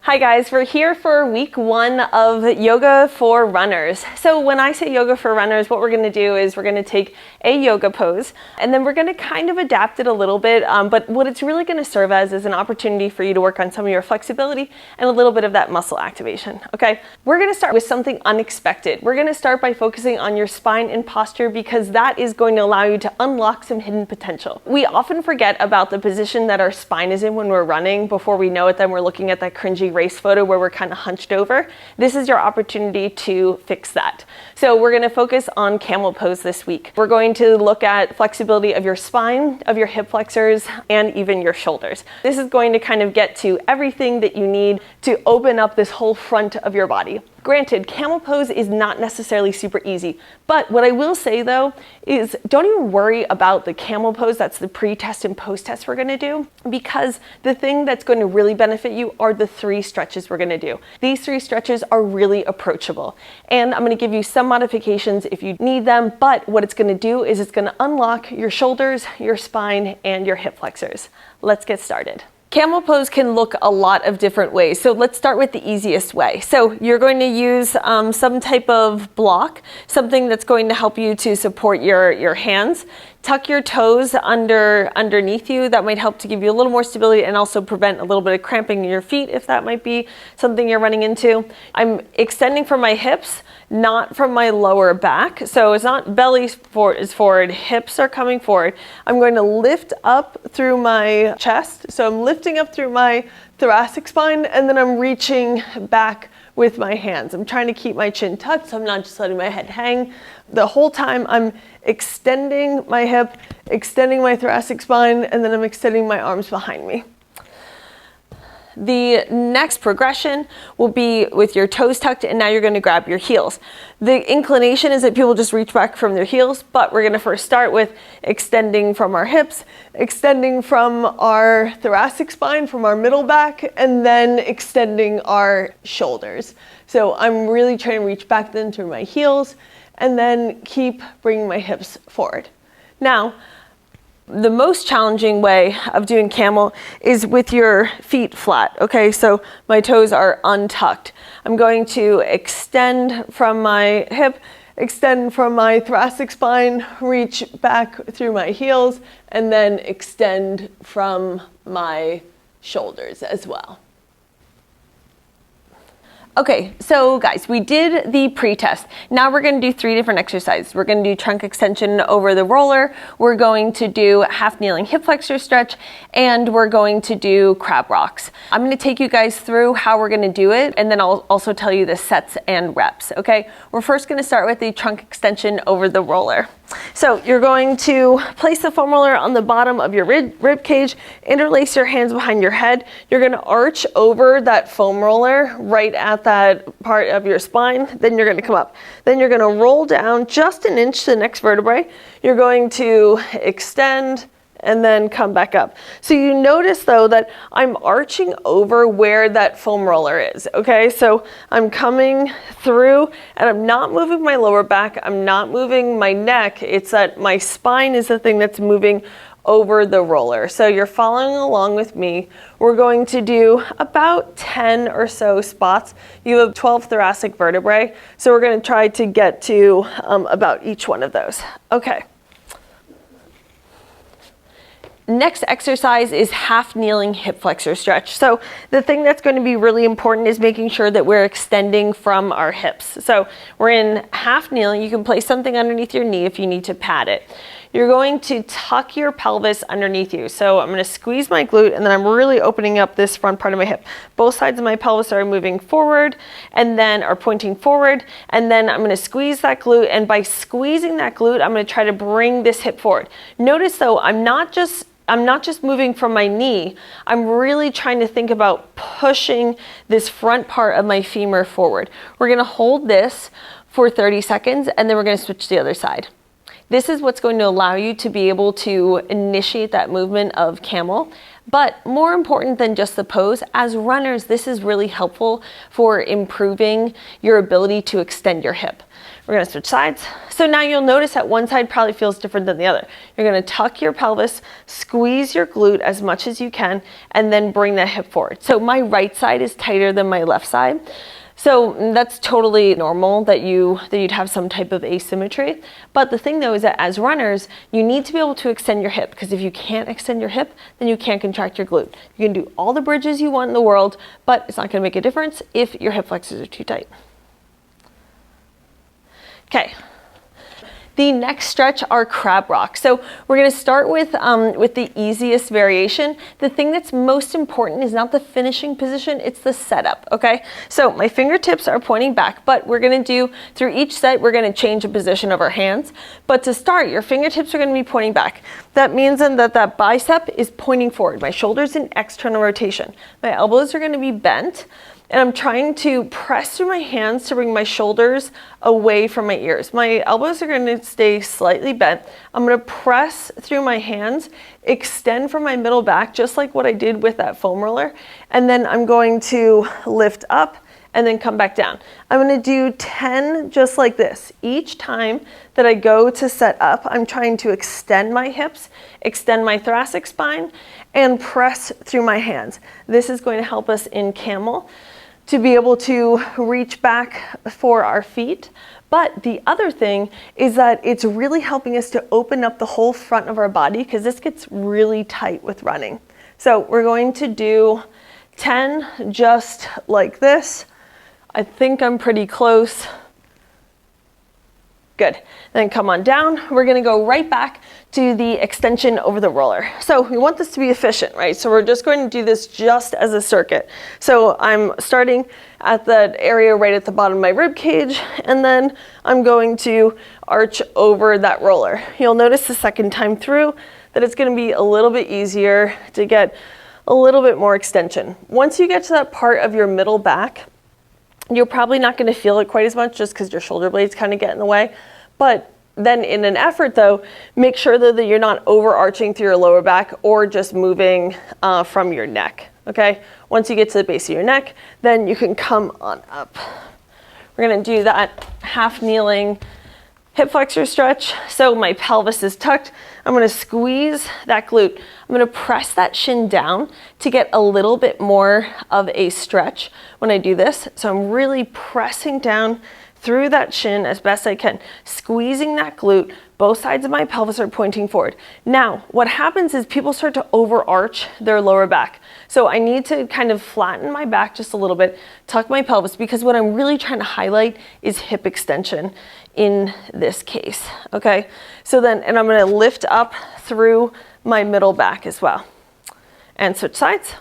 Hi guys, we're here for week 1 of yoga for runners. So when I say yoga for runners, what we're going to do is we're going to take a yoga pose and then we're going to kind of adapt it a little bit. But what it's really going to serve as is an opportunity for you to work on some of your flexibility and a little bit of that muscle activation. Okay, we're going to start with something unexpected. We're going to start by focusing on your spine and posture because that is going to allow you to unlock some hidden potential. We often forget about the position that our spine is in when we're running. Before we know it, then we're looking at that cringy race photo where we're kind of hunched over. This is your opportunity to fix that. So we're going to focus on camel pose this week. We're going to look at flexibility of your spine, of your hip flexors, and even your shoulders. This is going to kind of get to everything that you need to open up this whole front of your body. Granted, camel pose is not necessarily super easy, but what I will say though is don't even worry about the camel pose. That's the pre-test and post-test we're going to do, because the thing that's going to really benefit you are the 3 stretches we're going to do. These 3 stretches are really approachable, and I'm going to give you some modifications if you need them, but what it's going to do is it's going to unlock your shoulders, your spine, and your hip flexors. Let's get started. Camel pose can look a lot of different ways. So let's start with the easiest way. So you're going to use some type of block, something that's going to help you to support your hands. Tuck your toes underneath you. That might help to give you a little more stability and also prevent a little bit of cramping in your feet if that might be something you're running into. I'm extending from my hips, not from my lower back. So it's not belly is forward, hips are coming forward. I'm going to lift up through my chest. So I'm lifting up through my thoracic spine and then I'm reaching back with my hands. I'm trying to keep my chin tucked so I'm not just letting my head hang. The whole time I'm extending my hip, extending my thoracic spine, and then I'm extending my arms behind me. The next progression will be with your toes tucked, and now you're going to grab your heels. The inclination is that people just reach back from their heels, but we're going to first start with extending from our hips, extending from our thoracic spine, from our middle back, and then extending our shoulders. So I'm really trying to reach back then through my heels, and then keep bringing my hips forward. Now, the most challenging way of doing camel is with your feet flat, okay? So my toes are untucked. I'm going to extend from my hip, extend from my thoracic spine, reach back through my heels, and then extend from my shoulders as well. Okay, so guys, we did the pre-test. Now we're going to do 3 different exercises. We're going to do trunk extension over the roller, we're going to do half kneeling hip flexor stretch, and we're going to do crab rocks. I'm going to take you guys through how we're going to do it, and then I'll also tell you the sets and reps, okay? We're first going to start with the trunk extension over the roller. So you're going to place the foam roller on the bottom of your rib cage, interlace your hands behind your head. You're going to arch over that foam roller right at that part of your spine. Then you're going to come up. Then you're going to roll down just an inch to the next vertebrae. You're going to extend and then come back up. So you notice though that I'm arching over where that foam roller is, okay? So I'm coming through and I'm not moving my lower back, I'm not moving my neck, it's that my spine is the thing that's moving over the roller. So you're following along with me. We're going to do about 10 or so spots. You have 12 thoracic vertebrae, so we're going to try to get to about each one of those. Okay. Next exercise is half kneeling hip flexor stretch. So the thing that's going to be really important is making sure that we're extending from our hips. So we're in half kneeling. You can place something underneath your knee if you need to pad it. You're going to tuck your pelvis underneath you. So I'm going to squeeze my glute and then I'm really opening up this front part of my hip. Both sides of my pelvis are moving forward and then are pointing forward, and then I'm going to squeeze that glute, and by squeezing that glute I'm going to try to bring this hip forward. Notice though, I'm not just moving from my knee, I'm really trying to think about pushing this front part of my femur forward. We're going to hold this for 30 seconds and then we're going to switch to the other side. This is what's going to allow you to be able to initiate that movement of camel But more important than just the pose, as runners, this is really helpful for improving your ability to extend your hip. We're gonna switch sides. So now you'll notice that one side probably feels different than the other. You're gonna tuck your pelvis, squeeze your glute as much as you can, and then bring that hip forward. So my right side is tighter than my left side. So that's totally normal that you'd have some type of asymmetry. But the thing though is that as runners, you need to be able to extend your hip, because if you can't extend your hip, then you can't contract your glute. You can do all the bridges you want in the world, but it's not gonna make a difference if your hip flexors are too tight. Okay. The next stretch are crab rocks. So we're gonna start with the easiest variation. The thing that's most important is not the finishing position, it's the setup, okay? So my fingertips are pointing back, but we're gonna do, through each set, we're gonna change the position of our hands. But to start, your fingertips are gonna be pointing back. That means then that bicep is pointing forward. My shoulder's in external rotation. My elbows are gonna be bent. And I'm trying to press through my hands to bring my shoulders away from my ears. My elbows are going to stay slightly bent. I'm going to press through my hands, extend from my middle back, just like what I did with that foam roller. And then I'm going to lift up and then come back down. I'm going to do 10 just like this. Each time that I go to set up, I'm trying to extend my hips, extend my thoracic spine, and press through my hands. This is going to help us in camel to be able to reach back for our feet. But the other thing is that it's really helping us to open up the whole front of our body, because this gets really tight with running. So we're going to do 10 just like this. I think I'm pretty close. Good. Then come on down. We're gonna go right back to the extension over the roller. So we want this to be efficient, right? So we're just going to do this just as a circuit. So I'm starting at the area right at the bottom of my rib cage, and then I'm going to arch over that roller. You'll notice the second time through that it's gonna be a little bit easier to get a little bit more extension. Once you get to that part of your middle back, you're probably not going to feel it quite as much just because your shoulder blades kind of get in the way. But then in an effort though, make sure that you're not overarching through your lower back or just moving from your neck, okay? Once you get to the base of your neck, then you can come on up. We're going to do that half kneeling hip flexor stretch. So my pelvis is tucked. I'm going to squeeze that glute. I'm going to press that shin down to get a little bit more of a stretch when I do this. So I'm really pressing down through that shin as best I can, squeezing that glute. Both sides of my pelvis are pointing forward. Now, what happens is people start to overarch their lower back. So I need to kind of flatten my back just a little bit, tuck my pelvis, because what I'm really trying to highlight is hip extension in this case, okay? So then, and I'm gonna lift up through my middle back as well. And switch sides.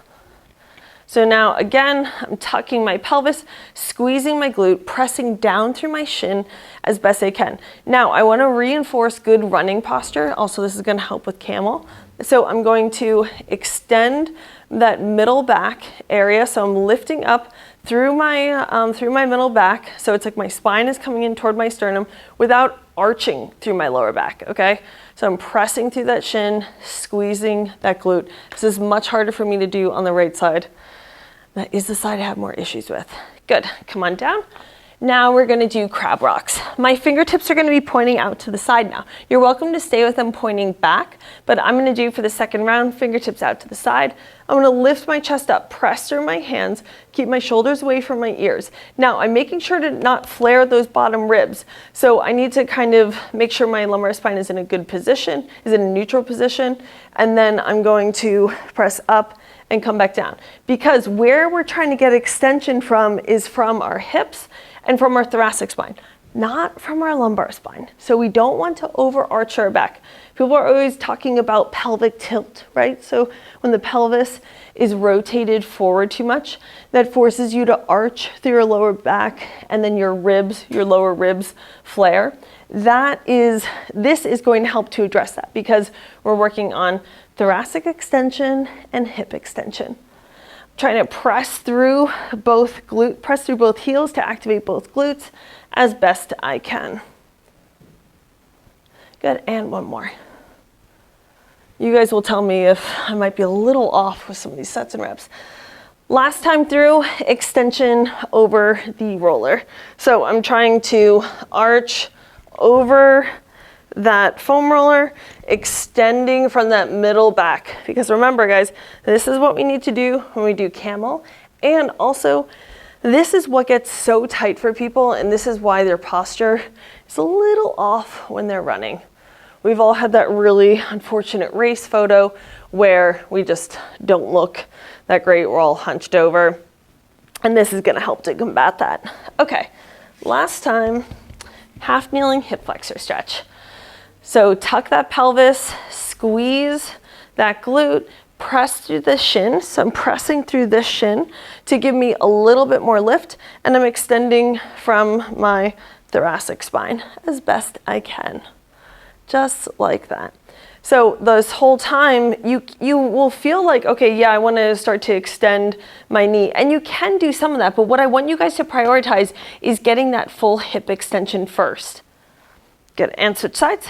So now again, I'm tucking my pelvis, squeezing my glute, pressing down through my shin as best I can. Now I want to reinforce good running posture. Also, this is going to help with camel. So I'm going to extend that middle back area. So I'm lifting up through my middle back. So it's like my spine is coming in toward my sternum without arching through my lower back, okay? So I'm pressing through that shin, squeezing that glute. This is much harder for me to do on the right side. That is the side I have more issues with. Good, come on down. Now we're gonna do crab rocks. My fingertips are gonna be pointing out to the side now. You're welcome to stay with them pointing back, but I'm gonna do for the second round, fingertips out to the side. I'm gonna lift my chest up, press through my hands, keep my shoulders away from my ears. Now I'm making sure to not flare those bottom ribs. So I need to kind of make sure my lumbar spine is in a good position, is in a neutral position, and then I'm going to press up and come back down. Because where we're trying to get extension from is from our hips and from our thoracic spine, not from our lumbar spine. So we don't want to overarch our back. People are always talking about pelvic tilt, right? So when the pelvis is rotated forward too much, that forces you to arch through your lower back, and then your ribs, your lower ribs flare. This is going to help to address that, because we're working on thoracic extension and hip extension. Trying to press through both heels to activate both glutes as best I can. Good, and one more. You guys will tell me if I might be a little off with some of these sets and reps. Last time through, extension over the roller. So I'm trying to arch over that foam roller, extending from that middle back. Because remember guys, this is what we need to do when we do camel. And also, this is what gets so tight for people, and this is why their posture is a little off when they're running. We've all had that really unfortunate race photo where we just don't look that great. We're all hunched over, and this is gonna help to combat that. Okay, last time, half kneeling hip flexor stretch. So tuck that pelvis, squeeze that glute, press through the shin. So I'm pressing through this shin to give me a little bit more lift, and I'm extending from my thoracic spine as best I can, just like that. So this whole time, you will feel like, okay, yeah, I want to start to extend my knee. And you can do some of that, but what I want you guys to prioritize is getting that full hip extension first. Good, and switch sides.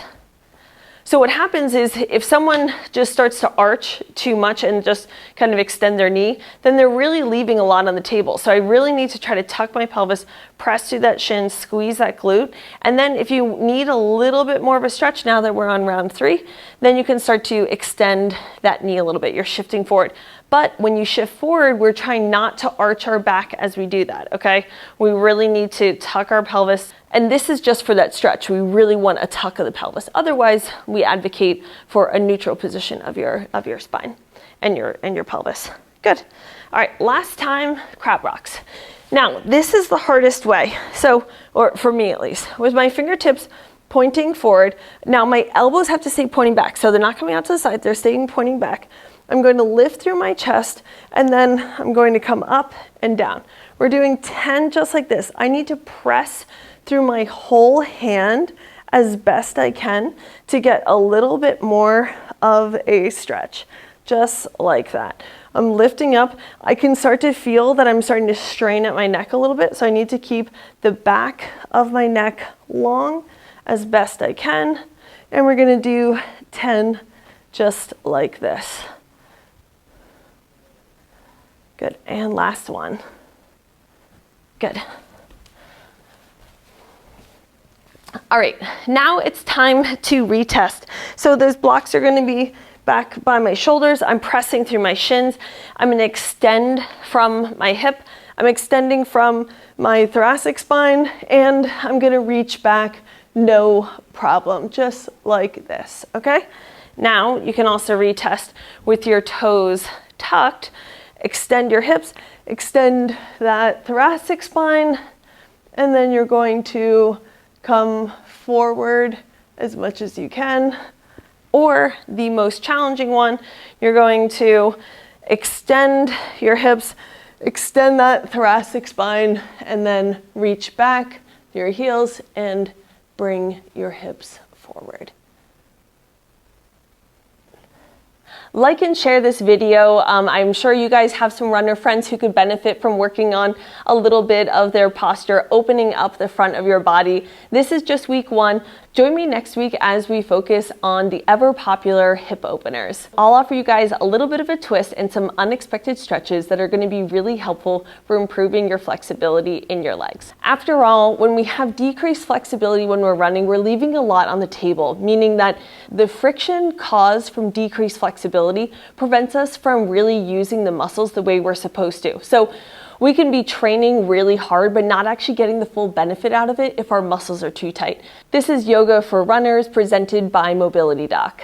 So what happens is if someone just starts to arch too much and just kind of extend their knee, then they're really leaving a lot on the table. So I really need to try to tuck my pelvis, press through that shin, squeeze that glute. And then if you need a little bit more of a stretch, now that we're on round 3, then you can start to extend that knee a little bit. You're shifting forward. But when you shift forward, we're trying not to arch our back as we do that, okay? We really need to tuck our pelvis. And this is just for that stretch. We really want a tuck of the pelvis. Otherwise, we advocate for a neutral position of your spine and your pelvis. Good. All right, last time, crab rocks. Now, this is the hardest way. So, or for me at least, with my fingertips pointing forward. Now my elbows have to stay pointing back. So they're not coming out to the side, they're staying pointing back. I'm going to lift through my chest, and then I'm going to come up and down. We're doing 10 just like this. I need to press through my whole hand as best I can to get a little bit more of a stretch, just like that. I'm lifting up. I can start to feel that I'm starting to strain at my neck a little bit, so I need to keep the back of my neck long as best I can. And we're gonna do 10 just like this. Good, and last one. Good. All right, now it's time to retest. So those blocks are gonna be back by my shoulders. I'm pressing through my shins. I'm gonna extend from my hip. I'm extending from my thoracic spine, and I'm gonna reach back, no problem, just like this, okay? Now you can also retest with your toes tucked. Extend your hips, extend that thoracic spine, and then you're going to come forward as much as you can. Or the most challenging one, you're going to extend your hips, extend that thoracic spine, and then reach back your heels and bring your hips forward. Like and share this video. I'm sure you guys have some runner friends who could benefit from working on a little bit of their posture, opening up the front of your body. This is just week 1. Join me next week as we focus on the ever popular hip openers. I'll offer you guys a little bit of a twist and some unexpected stretches that are going to be really helpful for improving your flexibility in your legs. After all, when we have decreased flexibility when we're running, we're leaving a lot on the table, meaning that the friction caused from decreased flexibility prevents us from really using the muscles the way we're supposed to. So we can be training really hard, but not actually getting the full benefit out of it if our muscles are too tight. This is Yoga for Runners, presented by Mobility Doc.